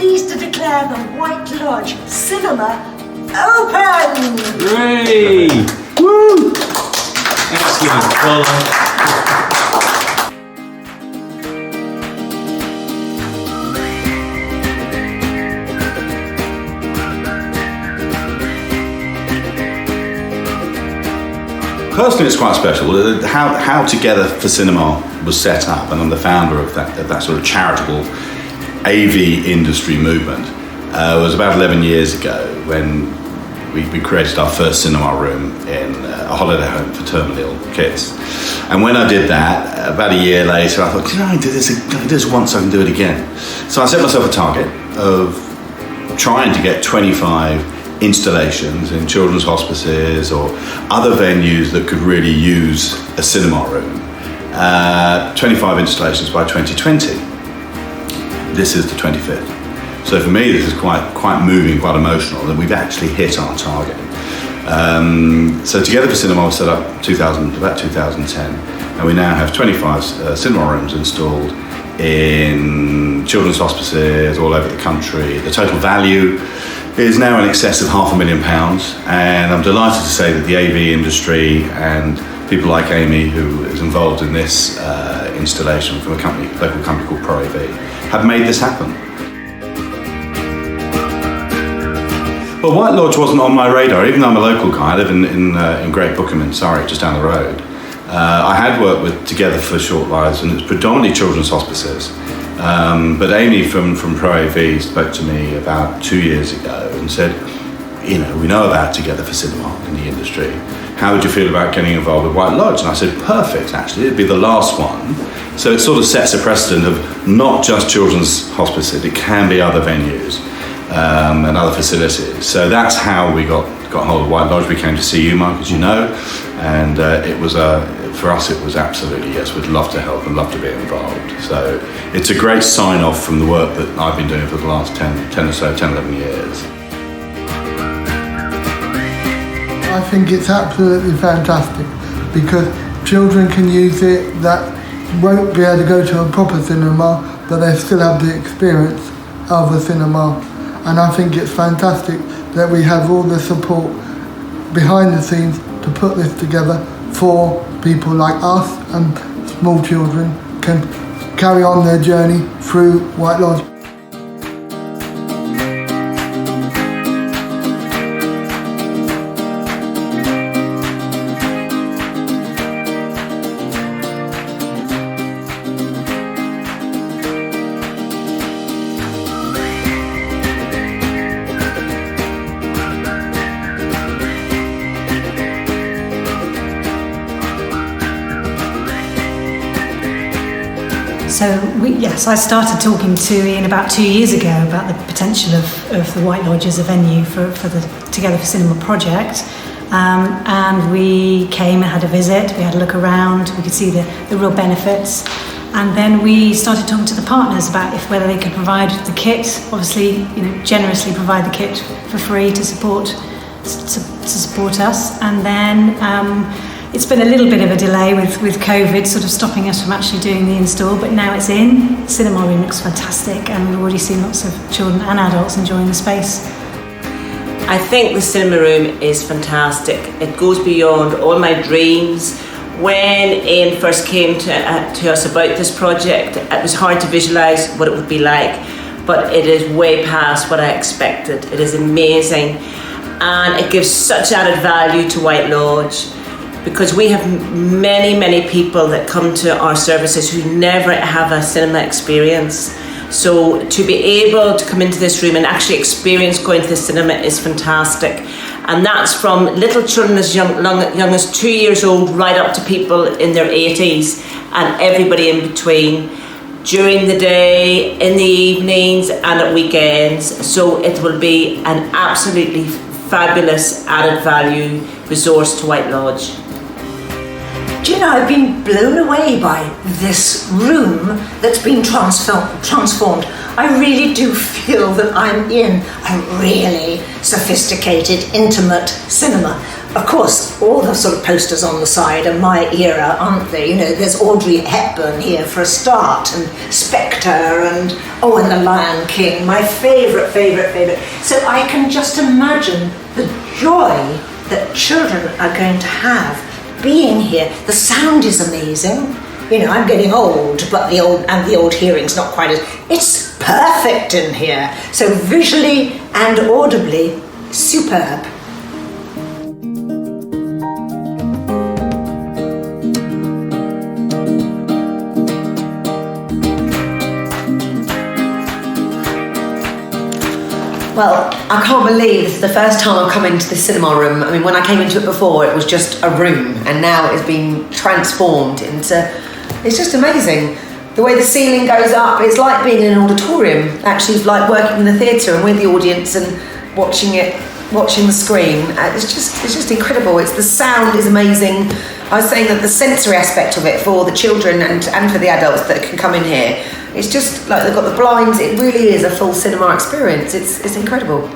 pleased to declare the White Lodge Cinema open! Hooray! Woo! Excellent. Well done. Personally, it's quite special. How Together for Cinema was set up, and I'm the founder of that sort of charitable AV industry movement. It was about 11 years ago when we created our first cinema room in a holiday home for terminally ill kids. And when I did that, about a year later, I thought, I did this once, I can do it again. So I set myself a target of trying to get 25 installations in children's hospices or other venues that could really use a cinema room. 25 installations by 2020. This is the 25th. So for me, this is quite moving, quite emotional, that we've actually hit our target. So Together for Cinema was set up about 2010, and we now have 25 cinema rooms installed in children's hospices all over the country. The total value is now in excess of £500,000, and I'm delighted to say that the AV industry and people like Amy, who is involved in this installation from a local company called proAV, have made this happen. Well, White Lodge wasn't on my radar, even though I'm a local guy. I live in Great Bookham in Surrey, just down the road. I had worked with Together for Short Lives, and it's predominantly children's hospices. But Amy from proAV spoke to me about 2 years ago and said, we know about Together for Cinema in the industry. How would you feel about getting involved with White Lodge? And I said, perfect, actually. It'd be the last one. So it sort of sets a precedent of not just children's hospices, it can be other venues and other facilities. So that's how we got hold of White Lodge. We came to see you, Mark, as you know, and it was for us, it was absolutely, yes, we'd love to help and love to be involved. So it's a great sign-off from the work that I've been doing for the last 10, 11 years. I think it's absolutely fantastic because children can use it that won't be able to go to a proper cinema, but they still have the experience of a cinema. And I think it's fantastic that we have all the support behind the scenes to put this together for people like us, and small children can carry on their journey through White Lodge. So I started talking to Ian about 2 years ago about the potential of the White Lodge as a venue for the Together for Cinema project. And we came and had a visit, we had a look around, we could see the real benefits. And then we started talking to the partners about whether they could provide the kit, obviously, generously provide the kit for free to support us. And then it's been a little bit of a delay with COVID sort of stopping us from actually doing the install, but now it's in. The cinema room looks fantastic, and we've already seen lots of children and adults enjoying the space. I think the cinema room is fantastic. It goes beyond all my dreams. When Ian first came to us about this project, it was hard to visualise what it would be like, but it is way past what I expected. It is amazing, and it gives such added value to White Lodge, because we have many people that come to our services who never have a cinema experience. So to be able to come into this room and actually experience going to the cinema is fantastic. And that's from little children as young as 2 years old right up to people in their 80s and everybody in between, during the day, in the evenings and at weekends. So it will be an absolutely fabulous added value resource to White Lodge. Do you know, I've been blown away by this room that's been transformed. I really do feel that I'm in a really sophisticated, intimate cinema. of course, all the sort of posters on the side are my era, aren't they? You know, there's Audrey Hepburn here for a start, and Spectre, and The Lion King, my favourite. So I can just imagine the joy that children are going to have being here. The sound is amazing. You know, I'm getting old, but the old hearing's not quite as... It's perfect in here. So visually and audibly, superb. Well, I can't believe this is the first time I've come into the cinema room. I mean, when I came into it before, it was just a room, and now it's been transformed into... It's just amazing. The way the ceiling goes up, it's like being in an auditorium. Actually, it's like working in the theatre and with the audience and watching the screen. It's just incredible. The sound is amazing. I was saying that the sensory aspect of it for the children and for the adults that can come in here, it's just like they've got the blinds. It really is a full cinema experience. It's incredible.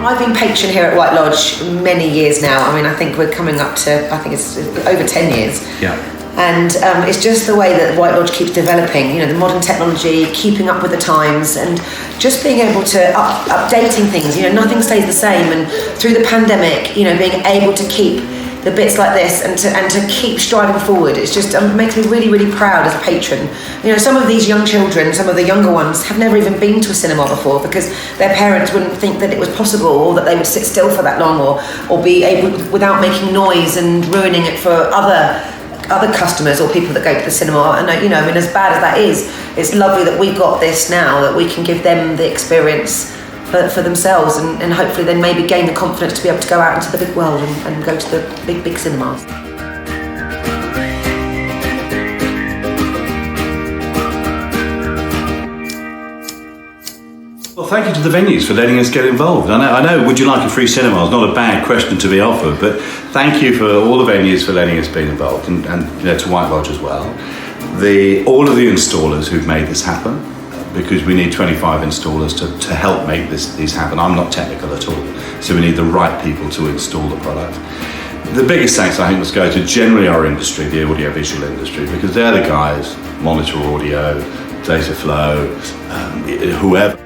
I've been patron here at White Lodge many years now. I mean, I think we're coming up to, it's over 10 years. Yeah. And it's just the way that White Lodge keeps developing, you know, the modern technology, keeping up with the times, and just being able to updating things. You know, nothing stays the same. And through the pandemic, you know, being able to keep the bits like this and to keep striving forward, it's just makes me really, really proud as a patron. You know, some of these young children, some of the younger ones, have never even been to a cinema before because their parents wouldn't think that it was possible, or that they would sit still for that long, or be able, without making noise and ruining it for other customers or people that go to the cinema. And you know, I mean, as bad as that is, it's lovely that we've got this now, that we can give them the experience for themselves, and hopefully then maybe gain the confidence to be able to go out into the big world and go to the big cinemas. Well, thank you to the venues for letting us get involved. I know, would you like a free cinema? It's not a bad question to be offered, but thank you for all the venues for letting us be involved, and you know, to White Lodge as well. All of the installers who've made this happen, because we need 25 installers to help make these happen. I'm not technical at all, so we need the right people to install the product. The biggest thanks, I think, must go to generally our industry, the audiovisual industry, because they're the guys, monitor audio, data flow, whoever.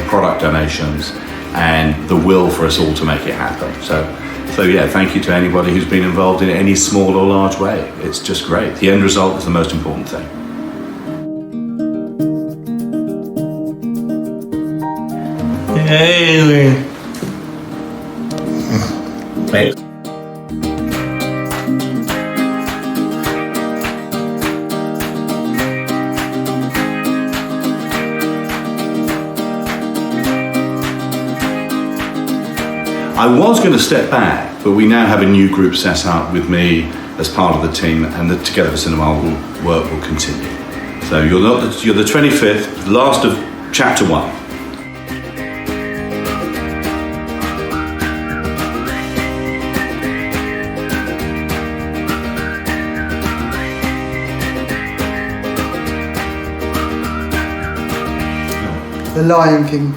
Product donations and the will for us all to make it happen. So yeah, thank you to anybody who's been involved in any small or large way. It's just great. The end result is the most important thing. Hey. Hey. I was going to step back, but we now have a new group set up with me as part of the team, and the Together for Cinema work will continue. So you're the 25th, last of chapter 1. The Lion King.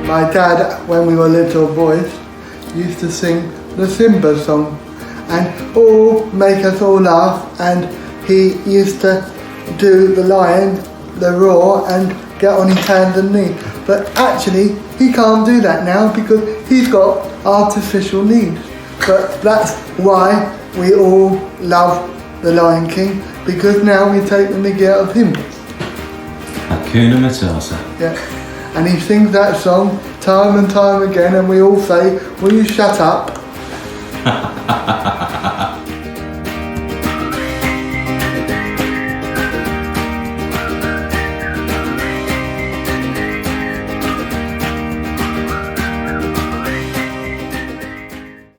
My dad, when we were little boys, used to sing the Simba song, and all make us all laugh, and he used to do the lion, the roar, and get on his hands and knees. But actually, he can't do that now because he's got artificial knees. But that's why we all love the Lion King, because now we take the mickey out of him. Hakuna Matata. Yeah. And he sings that song time and time again, and we all say, "Will you shut up?"